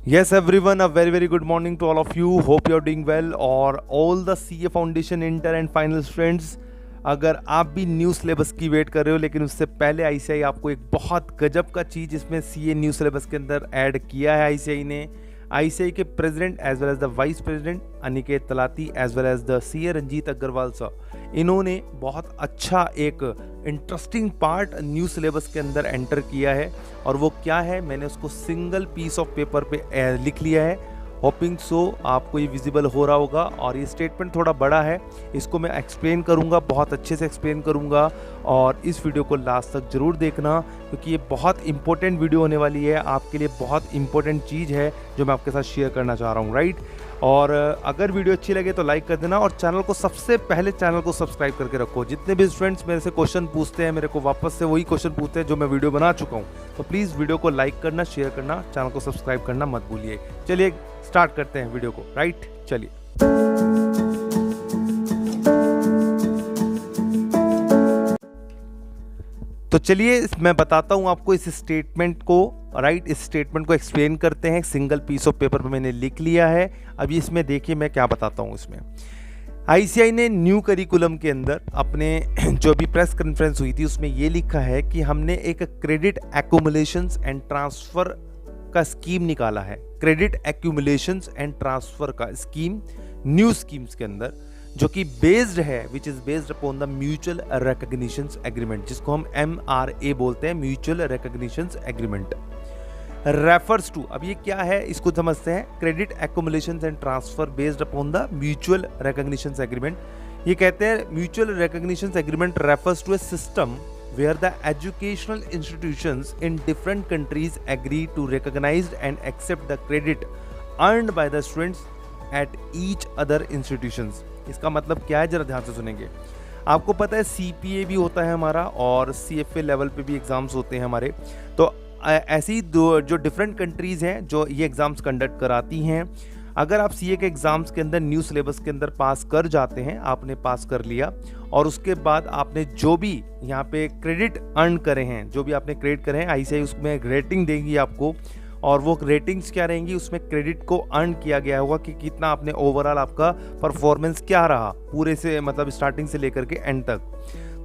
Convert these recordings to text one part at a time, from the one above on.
Yes, everyone, a very, very good morning to all of you. Hope you are doing well. और all the CA Foundation inter and final students, अगर आप भी new syllabus की wait कर रहे हो लेकिन उससे पहले आईसीआई आपको एक बहुत गजब का चीज़ इसमें सीए न्यू सिलेबस के अंदर ऐड किया है आईसीआई ने। आईसीआई के president as well as the vice president Aniket Talati as well as the CA Ranjit Agrawal sir, इन्होंने बहुत अच्छा एक इंटरेस्टिंग पार्ट न्यू सिलेबस के अंदर एंटर किया है। और वो क्या है, मैंने उसको सिंगल पीस ऑफ पेपर पे लिख लिया है। होपिंग सो आपको ये विजिबल हो रहा होगा। और ये स्टेटमेंट थोड़ा बड़ा है, इसको मैं एक्सप्लेन करूँगा, बहुत अच्छे से एक्सप्लेन करूँगा। और इस वीडियो को लास्ट तक ज़रूर देखना क्योंकि ये बहुत इंपॉर्टेंट वीडियो होने वाली है, आपके लिए बहुत इंपॉर्टेंट चीज़ है जो मैं आपके साथ शेयर करना चाह रहा हूँ, राइट। और अगर वीडियो अच्छी लगे तो लाइक कर देना और चैनल को सबसे पहले चैनल को सब्सक्राइब करके रखो। जितने भी स्टूडेंट्स मेरे से क्वेश्चन पूछते हैं, मेरे को वापस से वही क्वेश्चन पूछते हैं जो मैं वीडियो बना चुका हूँ, तो प्लीज़ वीडियो को लाइक करना, शेयर करना, चैनल को सब्सक्राइब करना मत भूलिए। चलिए स्टार्ट करते हैं वीडियो को, राइट। चलिए तो चलिए मैं बताता हूं आपको इस स्टेटमेंट को, राइट। इस स्टेटमेंट को एक्सप्लेन करते हैं। सिंगल पीस ऑफ पेपर पे मैंने लिख लिया है। अभी इसमें देखिए मैं क्या बताता हूं। इसमें आईसीआई ने न्यू करिकुलम के अंदर अपने जो भी प्रेस कॉन्फ्रेंस हुई थी उसमें ये लिखा है कि हमने एक क्रेडिट एक्यूमुलेशंस एंड ट्रांसफर का स्कीम निकाला है। क्रेडिट एक्यूमुलेशंस एंड ट्रांसफर का स्कीम न्यू स्कीम्स के अंदर जो कि बेस्ड है, which is based upon the mutual recognitions agreement, जिसको हम MRA बोलते हैं, mutual recognitions agreement refers to. अब ये क्या है इसको समझते हैं। Credit accumulations and transfer based upon the mutual recognitions agreement, ये कहते हैं mutual recognitions agreement refers to A system where the educational institutions in different countries agree to recognize and accept the credit earned by the students at each other institutions। इसका मतलब क्या है, जरा ध्यान से सुनेंगे। आपको पता है CPA भी होता है हमारा और CFA लेवल पे भी एग्जाम्स होते हैं हमारे। तो ऐसी जो डिफरेंट कंट्रीज हैं जो ये एग्जाम्स कंडक्ट कराती हैं, अगर आप सीए के एग्ज़ाम्स के अंदर न्यू सिलेबस के अंदर पास कर जाते हैं, आपने पास कर लिया और उसके बाद आपने जो भी यहाँ पे क्रेडिट अर्न करे हैं, जो भी आपने क्रेडिट करे हैं, आईसीआई उसमें एक रेटिंग देगी आपको। और वो रेटिंग्स क्या रहेंगी, उसमें क्रेडिट को अर्न किया गया होगा कि कितना आपने ओवरऑल आपका परफॉर्मेंस क्या रहा पूरे से, मतलब स्टार्टिंग से लेकर के एंड तक।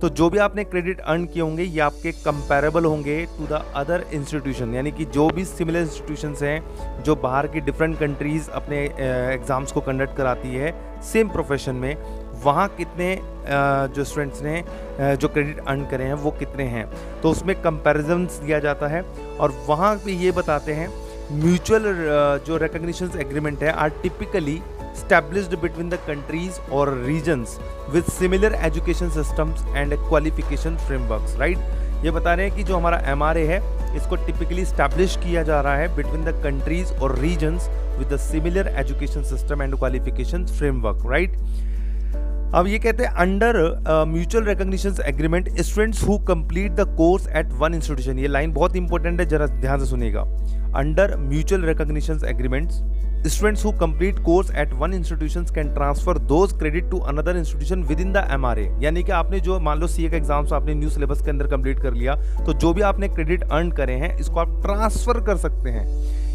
तो जो भी आपने क्रेडिट अर्न किए होंगे ये आपके कंपैरेबल होंगे टू द अदर इंस्टीट्यूशन, यानी कि जो भी सिमिलर इंस्टीट्यूशंस हैं जो बाहर की डिफरेंट कंट्रीज़ अपने एग्ज़ाम्स को कंडक्ट कराती है सेम प्रोफेशन में, वहाँ कितने जो स्टूडेंट्स ने जो क्रेडिट अर्न करे हैं वो कितने हैं, तो उसमें कंपैरिजन्स दिया जाता है। और वहाँ पे ये बताते हैं म्यूचुअल जो रिकॉग्निशंस एग्रीमेंट है are typically established between the countries or regions with similar education systems and qualification frameworks, right? ये बता रहे हैं कि जो हमारा MRA है इसको टिपिकली स्टैब्लिश किया जा रहा है बिटवीन द कंट्रीज और regions with the similar education system and qualification framework, right. अब ये कहते हैं under mutual recognitions agreement students who complete the course at one institution, ये लाइन बहुत इंपॉर्टेंट है, जरा ध्यान से सुनिएगा। Under mutual recognitions agreements students who complete course at one institution can transfer those credit to another institution within the MRA। यानी कि आपने जो मान लो सीए का एग्जाम्स आपने न्यू सिलेबस के अंदर कंप्लीट कर लिया, तो जो भी आपने क्रेडिट अर्न करे हैं इसको आप ट्रांसफर कर सकते हैं।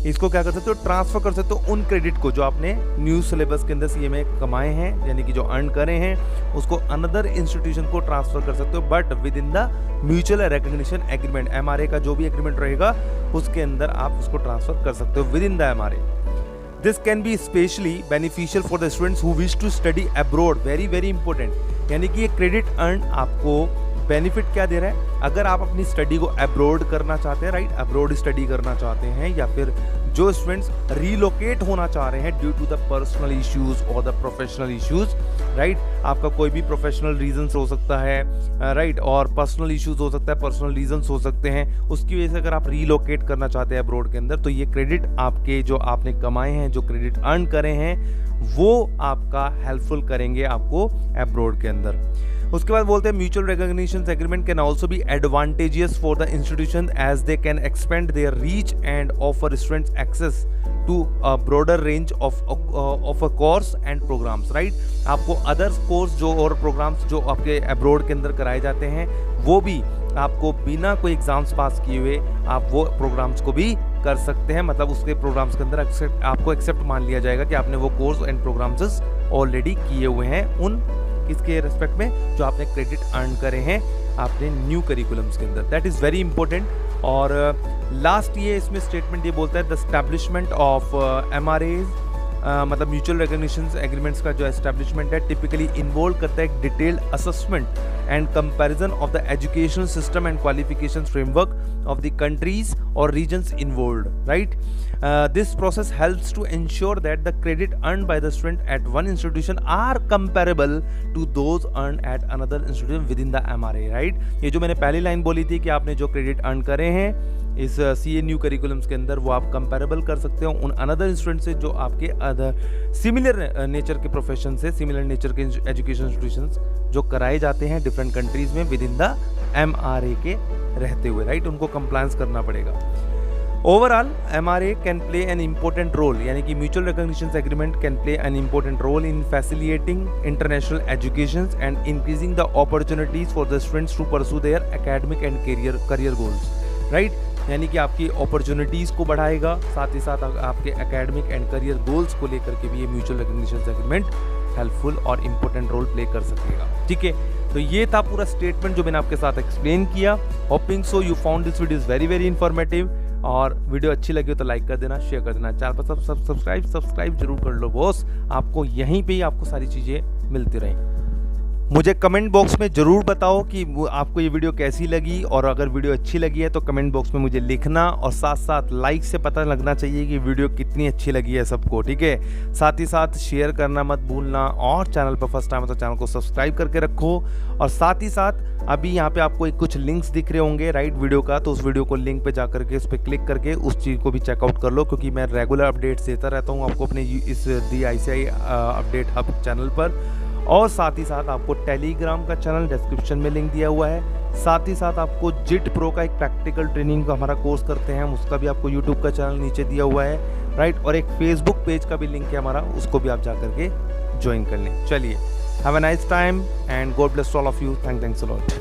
इसको क्या कर सकते हो, ट्रांसफर कर सकते हो उन क्रेडिट को जो आपने न्यू सिलेबस के अंदर सीए में कमाए हैं, यानी कि जो अर्न करे हैं उसको अनदर इंस्टीट्यूशन को ट्रांसफर कर सकते हो, but with in the mutual recognition agreement. MRA का जो भी एग्रीमेंट रहेगा उसके अंदर आप उसको ट्रांसफर कर सकते हो with in the MRA। This can be especially beneficial for the students who wish to study abroad, very very important। यानी कि ये क्रेडिट अर्न आपको बेनिफिट क्या दे रहा है, अगर आप अपनी स्टडी को अब्रॉड करना चाहते हैं, राइट, अब्रॉड स्टडी करना चाहते हैं, या फिर जो स्टूडेंट्स रीलोकेट होना चाह रहे हैं due to the personal issues और द प्रोफेशनल इश्यूज, राइट। आपका कोई भी प्रोफेशनल रीजंस हो सकता है, राइट, और पर्सनल इश्यूज हो सकता है, पर्सनल रीजंस हो सकते हैं, उसकी वजह से अगर आप रीलोकेट करना चाहते हैं अब्रॉड के अंदर, तो ये क्रेडिट आपके जो आपने कमाए हैं, जो क्रेडिट अर्न करे हैं, वो आपका हेल्पफुल करेंगे आपको अब्रॉड के अंदर। उसके बाद बोलते हैं mutual recognition agreement can also be advantageous for the institution as they can expand their reach and offer students access to a broader range of a course and programs, right. आपको others course जो और programmes जो आपके abroad के अंदर कराए जाते हैं वो भी आपको बिना कोई एग्जाम्स पास किए हुए आप वो प्रोग्राम्स को भी कर सकते हैं, मतलब उसके प्रोग्राम्स के अंदर आपको एक्सेप्ट मान लिया जाएगा कि आपने वो कोर्स एंड प्रोग्राम्स ऑलरेडी किए हुए हैं उन किसके रेस्पेक्ट में, जो आपने क्रेडिट अर्न करे हैं आपने न्यू करिकुलम्स के अंदर। That is very important. और लास्ट ये इसमें स्टेटमेंट ये बोलता है द एस्टैब्लिशमेंट ऑफ MRAs, मतलब म्यूचुअल रिकॉग्निशन एग्रीमेंट्स का जो एस्टैब्लिशमेंट है टिपिकली इन्वॉल्व करता है एक detailed assessment and comparison of the education system and qualification framework of the countries और regions involved, right. This process helps to ensure that the credit earned by the student at one institution are comparable to those earned at another institution within the MRA, right? ये जो मैंने पहली line बोली थी कि आपने जो credit earn करे हैं इस CA न्यू करिकुलम्स के अंदर वो आप कंपेरेबल कर सकते हो उन अनदर स्टूडेंट से जो आपके अदर सिमिलर नेचर के प्रोफेशन से, सिमिलर नेचर के एजुकेशन इंस्टीट्यूशंस जो कराए जाते हैं डिफरेंट कंट्रीज में विद इन द MRA के रहते हुए, राइट। उनको कंप्लायंस करना पड़ेगा। Overall MRA can play an important role, यानी कि mutual recognition agreement can play an important role in facilitating international education and increasing the opportunities for the students to pursue their academic and career goals, right. यानी कि आपकी opportunities को बढ़ाएगा, साथ ही साथ आपके एकेडमिक एंड करियर गोल्स को लेकर के भी ये म्यूचुअल रिकॉग्निशन एग्रीमेंट हेल्पफुल और इम्पोर्टेंट रोल प्ले कर सकेगा, ठीक है। तो ये था पूरा स्टेटमेंट जो मैंने आपके साथ एक्सप्लेन किया। Hopping so you found this video is very very informative, और वीडियो अच्छी लगी हो तो लाइक कर देना, शेयर कर देना, चैनल पर सब्सक्राइब जरूर कर लो बॉस, आपको यहीं पे ही आपको सारी चीज़ें मिलती रहें। मुझे कमेंट बॉक्स में ज़रूर बताओ कि आपको ये वीडियो कैसी लगी, और अगर वीडियो अच्छी लगी है तो कमेंट बॉक्स में मुझे लिखना, और साथ साथ लाइक से पता लगना चाहिए कि वीडियो कितनी अच्छी लगी है सबको, ठीक है। साथ ही साथ शेयर करना मत भूलना, और चैनल पर फर्स्ट टाइम है तो चैनल को सब्सक्राइब करके रखो। और साथ ही साथ अभी यहाँ पे आपको कुछ लिंक्स दिख रहे होंगे, राइट, वीडियो का, तो उस वीडियो को लिंक पे जा करके उस पर क्लिक करके उस चीज़ को भी चेकआउट कर लो, क्योंकि मैं रेगुलर अपडेट्स देता रहता हूँ आपको अपने इस दी ICI अपडेट हब चैनल पर। और साथ ही साथ आपको टेलीग्राम का चैनल डिस्क्रिप्शन में लिंक दिया हुआ है। साथ ही साथ आपको JIT Pro का एक प्रैक्टिकल ट्रेनिंग का हमारा कोर्स करते हैं हम, उसका भी आपको यूट्यूब का चैनल नीचे दिया हुआ है, राइट। और एक फेसबुक पेज का भी लिंक है हमारा, उसको भी आप जा करके ज्वाइन कर लें। चलिए, have a nice time and God bless all of you. Thanks a lot.